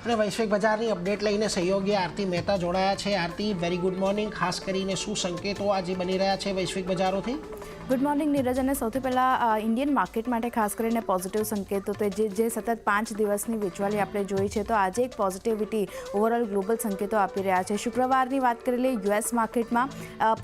અને વૈશ્વિક બજારની અપડેટ લઈને સહયોગી આરતી મહેતા જોડાયા છે। આરતી, વેરી ગુડ મોર્નિંગ। ખાસ કરીને શું સંકેતો આજે બની રહ્યા છે વૈશ્વિક બજારોથી? Good morning Neeraj. અને સૌથી પહેલાં ઇન્ડિયન માર્કેટ માટે ખાસ કરીને પોઝિટિવ સંકેતો તો જે સતત 5 દિવસની વેચવાલી આપણે જોઈ છે, તો આજે એક પોઝિટિવિટી ઓવરઓલ ગ્લોબલ સંકેતો આપી રહ્યા છે। શુક્રવારની વાત કરી લઈએ, યુએસ માર્કેટમાં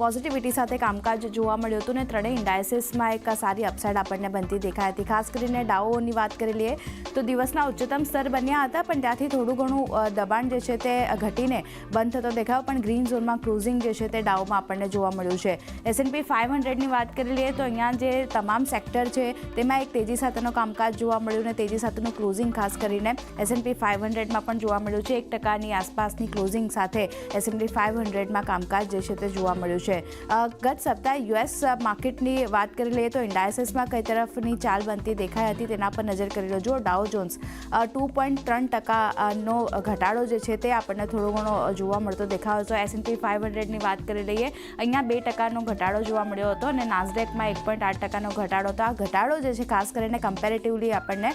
પોઝિટિવિટી સાથે કામકાજ જોવા મળ્યું હતું અને ત્રણેય ઇન્ડાયસીસમાં એક સારી અપસાઇડ આપણને બનતી દેખાઈ હતી। ખાસ કરીને ડાઓની વાત કરી લઈએ તો દિવસના ઉચ્ચતમ સ્તર બન્યા હતા, પણ ત્યાંથી થોડું ઘણું દબાણ જે છે તે ઘટીને બંધ થતો દેખાયો, પણ ગ્રીન ઝોનમાં ક્રુઝિંગ જે છે તે ડાઓમાં આપણને જોવા મળ્યું છે। S&P 500ની વાત કરી લઈએ તો અહીંયા જે તમામ સેક્ટર છે તેમાં એક તેજી સાથેનો કામકાજ જોવા મળ્યું અને તેજી સાથેનું ક્લોઝિંગ ખાસ કરીને S&P 500માં પણ જોવા મળ્યું છે। 1% આસપાસની ક્લોઝિંગ સાથે S&P 500માં કામકાજ જે છે તે જોવા મળ્યું છે। ગત સપ્તાહે યુએસ માર્કેટની વાત કરી લઈએ તો ઇન્ડાયસીસમાં કઈ તરફની ચાલ બનતી દેખાઈ હતી તેના પર નજર કરી લો। જો ડાઉ જોન્સ 2.3%નો ઘટાડો જે છે તે આપણને થોડો ઘણો જોવા મળતો દેખાયો છે। S&P 500ની વાત કરી લઈએ, અહીંયા 2%નો ઘટાડો જોવા મળ્યો હતો અને નાસ્ડેકમાં 1.8%નો ઘટાડો હતો। આ ઘટાડો જે છે ખાસ કરીને કમ્પેરેટિવલી આપણને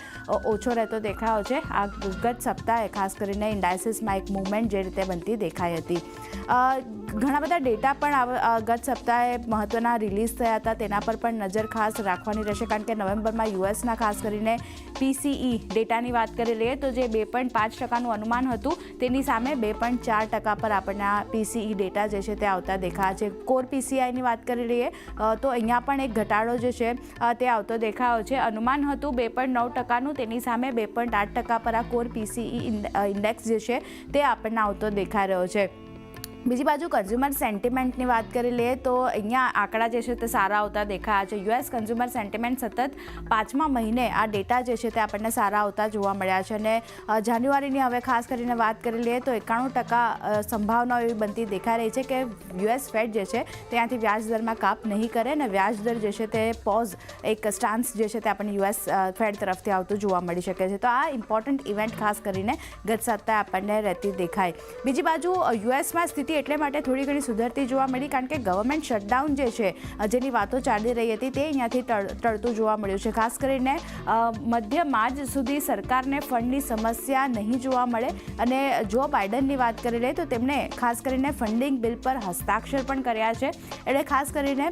ઓછો રહેતો દેખાયો છે। આ ગત સપ્તાહે ખાસ કરીને ઇન્ડાયસીસમાં એક મૂવમેન્ટ જે રીતે બનતી દેખાઈ હતી। ઘણા બધા ડેટા પણ ગત સપ્તાહે મહત્ત્વના રિલીઝ થયા હતા, તેના પર પણ નજર ખાસ રાખવાની રહેશે, કારણ કે નવેમ્બરમાં યુએસના ખાસ કરીને PCE ડેટાની વાત કરી લઈએ તો જે 2.5%નું અનુમાન હતું તેની સામે 2.4% પર આપણને આ PCE ડેટા જે છે તે આવતા દેખાયા છે। કોર PCIની વાત કરી લઈએ તો અહીંયા પણ એક ઘટાડો જે છે તે આવતો દેખાયો છે। અનુમાન હતું 2.9%નું, તેની સામે 2.8% પર આ કોર PCE ઇન્ડેક્સ જે છે તે આપણને આવતો દેખાઈ રહ્યો છે। બીજી બાજુ કન્ઝ્યુમર સેન્ટિમેન્ટની વાત કરી લઈએ તો અહીંયા આંકડા જે છે તે સારા આવતા દેખાયા છે। યુએસ કન્ઝ્યુમર સેન્ટિમેન્ટ સતત 5મા મહિને આ ડેટા જે છે તે આપણને સારા આવતા જોવા મળ્યા છે અને જાન્યુઆરીની હવે ખાસ કરીને વાત કરી લઈએ તો 91% સંભાવનાઓ એવી બનતી દેખાઈ રહી છે કે યુએસ ફેડ જે છે ત્યાંથી વ્યાજ દરમાં કાપ નહીં કરે અને વ્યાજ દર જે છે તે પોઝ એક સ્ટાન્સ જે છે તે આપણને યુએસ ફેડ તરફથી આવતું જોવા મળી શકે છે। તો આ ઇમ્પોર્ટન્ટ ઇવેન્ટ ખાસ કરીને ગત સપ્તાહે આપણને રહેતી દેખાય। બીજી બાજુ યુએસમાં સ્થિતિ એટલે માટે થોડી ઘણી સુધરતી જોવા મળી, કારણ કે ગવર્મેન્ટ શટડાઉન જે છે જેની વાતો ચાલી રહી હતી તે અહીંયાથી ટળતું જોવા મળ્યું છે। ખાસ કરીને મધ્ય માર્ચ સુધી સરકારને ફંડની સમસ્યા નહીં જોવા મળે અને જો બાઇડનની વાત કરી લે તો તેમણે ખાસ કરીને ફંડિંગ બિલ પર હસ્તાક્ષર પણ કર્યા છે, એટલે ખાસ કરીને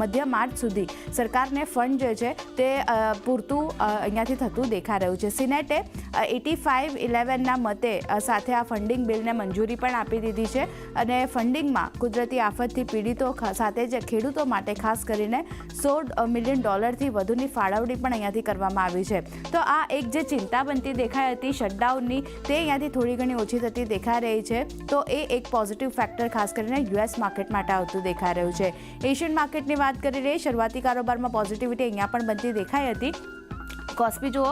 મધ્ય માર્ચ સુધી સરકારને ફંડ જે છે તે પૂરતું અહીંયાથી થતું દેખાઈ રહ્યું છે। સિનેટે 85-11ના મતે સાથે આ ફંડિંગ બિલને મંજૂરી પણ આપી દીધી છે અને ફંડિંગમાં કુદરતી આફતથી પીડિતો સાથે જ ખેડૂતો માટે ખાસ કરીને $100 મિલિયન વધુની ફાળવણી પણ અહીંયાથી કરવામાં આવી છે। તો આ એક જે ચિંતા બનતી દેખાઈ હતી શટડાઉનની, તે અહીંયાથી થોડી ઘણી ઓછી થતી દેખાઈ રહી છે, તો એ એક પોઝિટિવ ફેક્ટર ખાસ કરીને યુએસ માર્કેટ માટે આવતું દેખાઈ રહ્યું છે। એશિયન માર્કેટની વાત કરી લઈએ, શરૂઆતી કારોબારમાં પોઝિટિવિટી અહીંયા પણ બનતી દેખાઈ હતી। કોસ્પી જુઓ,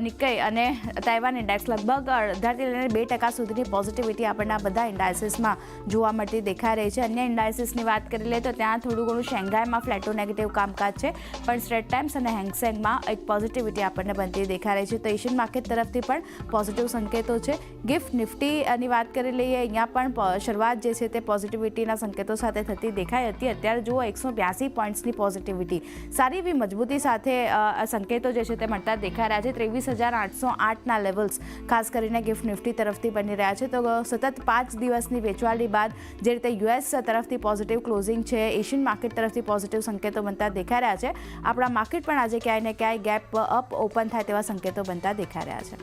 નિક્કેઈ અને તાઇવાન ઇન્ડેક્સ લગભગ 18થી લઈને 2% સુધીની પોઝિટિવિટી આપણને બધા ઇન્ડાયસીસમાં જોવા મળતી દેખાઈ રહી છે। અન્ય ઇન્ડાયસીસની વાત કરી લઈએ તો ત્યાં થોડું ઘણું શેંઘાઈમાં ફ્લેટો નેગેટિવ કામકાજ છે, પણ સ્ટ્રેટ ટાઈમ્સ અને હેંગસેંગમાં એક પોઝિટિવિટી આપણને બનતી દેખાઈ રહી છે। તો એશિયન માર્કેટ તરફથી પણ પોઝિટિવ સંકેતો છે। ગિફ્ટ નિફ્ટીની વાત કરી લઈએ, અહીંયા પણ શરૂઆત જે છે તે પોઝિટિવિટીના સંકેતો સાથે થતી દેખાઈ હતી। અત્યારે જુઓ 182 પોઈન્ટ્સની પોઝિટિવિટી, સારી એવી મજબૂતી સાથે સંકેતો જે છે તે મળતા દેખાઈ રહ્યા છે। 23,808ના લેવલ્સ ખાસ કરીને ગિફ્ટ નિફ્ટી તરફથી બની રહ્યા છે। તો સતત 5 દિવસની વેચવાલી બાદ જે રીતે યુએસ તરફથી પોઝિટિવ ક્લોઝિંગ છે, એશિયન માર્કેટ તરફથી પોઝિટિવ સંકેતો બનતા દેખાઈ રહ્યા છે, આપણા માર્કેટ પણ આજે ક્યાંય ને ક્યાંય ગેપ અપ ઓપન થાય તેવા સંકેતો બનતા દેખાઈ રહ્યા છે।